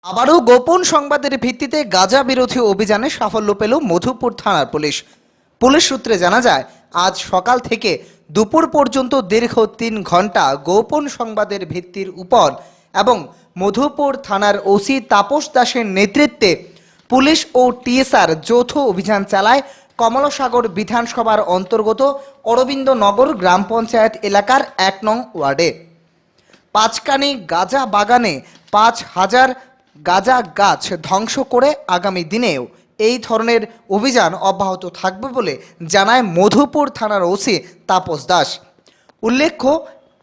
আবারও গোপন সংবাদের ভিত্তিতে গাঁজা বিরোধী অভিযানে সাফল্য পেল মধুপুর থানার পুলিশ। পুলিশ সূত্রে জানা যায়, আজ সকাল থেকে দুপুর পর্যন্ত দীর্ঘ 3 ঘন্টা গোপন সংবাদের ভিত্তির উপর এবং মধুপুর থানার ওসি তাপস দাসের নেতৃত্বে পুলিশ ও টিএসআর যৌথ অভিযান চালায় কমলাসাগর বিধানসভার অন্তর্গত অরবিন্দনগর গ্রাম পঞ্চায়েত এলাকার 1 নং ওয়ার্ডে। পাঁচকানি গাঁজা বাগানে 5000 গাঁজা গাছ ধ্বংস করে আগামী দিনেও এই ধরনের অভিযান অব্যাহত থাকবে বলে জানায় মধুপুর থানার ওসি তাপস দাস। উল্লেখ্য,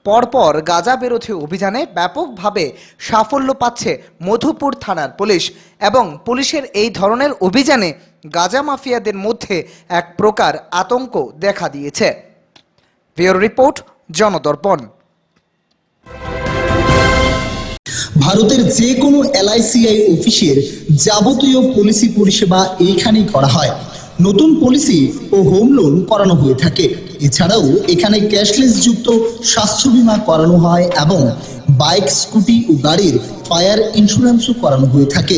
পরপর গাঁজা বিরোধী অভিযানে ব্যাপকভাবে সাফল্য পাচ্ছে মধুপুর থানার পুলিশ এবং পুলিশের এই ধরনের অভিযানে গাঁজা মাফিয়াদের মধ্যে এক প্রকার আতঙ্ক দেখা দিয়েছে। Bureau report, Jandarpan. ভারতের যে কোনো এলআইসিআই অফিসের যাবতীয় পলিসি পরিষেবা এইখানেই করা হয়। নতুন পলিসি ও হোম লোন করানো হয়ে থাকে। এছাড়াও এখানে ক্যাশলেস যুক্ত স্বাস্থ্য বীমা করানো হয় এবং বাইক, স্কুটি ও গাড়ির ফায়ার ইন্স্যুরেন্সও করানো হয়ে থাকে।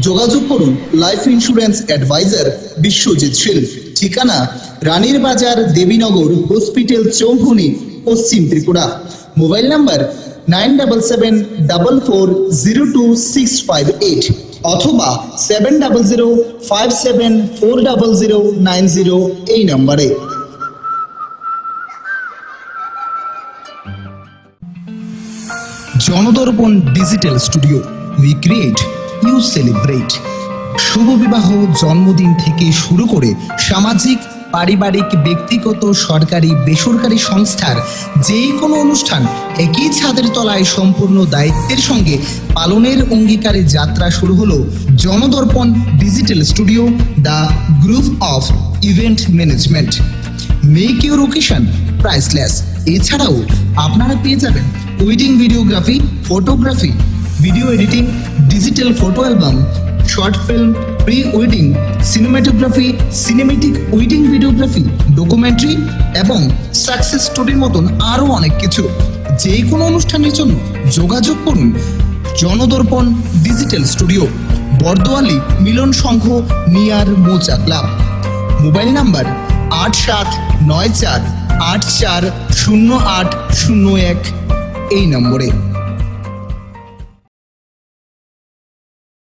যোগাযোগ করুন লাইফ ইন্স্যুরেন্স অ্যাডভাইজার বিশ্বজিৎ শীল। ঠিকানা রানীর বাজার, দেবীনগর হসপিটাল, চৌমুহনী, পশ্চিম ত্রিপুরা। মোবাইল নাম্বার 9774402658 অথবা 7005740090 এই নম্বরে। Jandarpan digital studio, we create, you celebrate. শুভ বিবাহ, জন্মদিন থেকে শুরু করে সামাজিক, পারিবারিক, ব্যক্তিগত, সরকারি, বেসরকারি সংস্থার যে কোনো অনুষ্ঠান একই ছাদের তলায় সম্পূর্ণ দায়িত্বের সঙ্গে পালনের অঙ্গীকারে যাত্রা শুরু হলো Jandarpan digital studio, the group of event management. Make your occasion priceless. এছাড়াও আপনারা পেয়ে যাবেন wedding videography, photography, video editing, digital photo album, short film, pre wedding, cinematography, cinematic wedding videography, documentary এবং সাকসেস স্টোরির মতন আরও অনেক কিছু। যে কোনো অনুষ্ঠানের জন্য যোগাযোগ করুন জনদর্পণ ডিজিটাল স্টুডিও, বর্দোয়ালি মিলন সংঘ, নিয়ার মোচা ক্লাব। মোবাইল নাম্বার 8794840801 এই নম্বরে।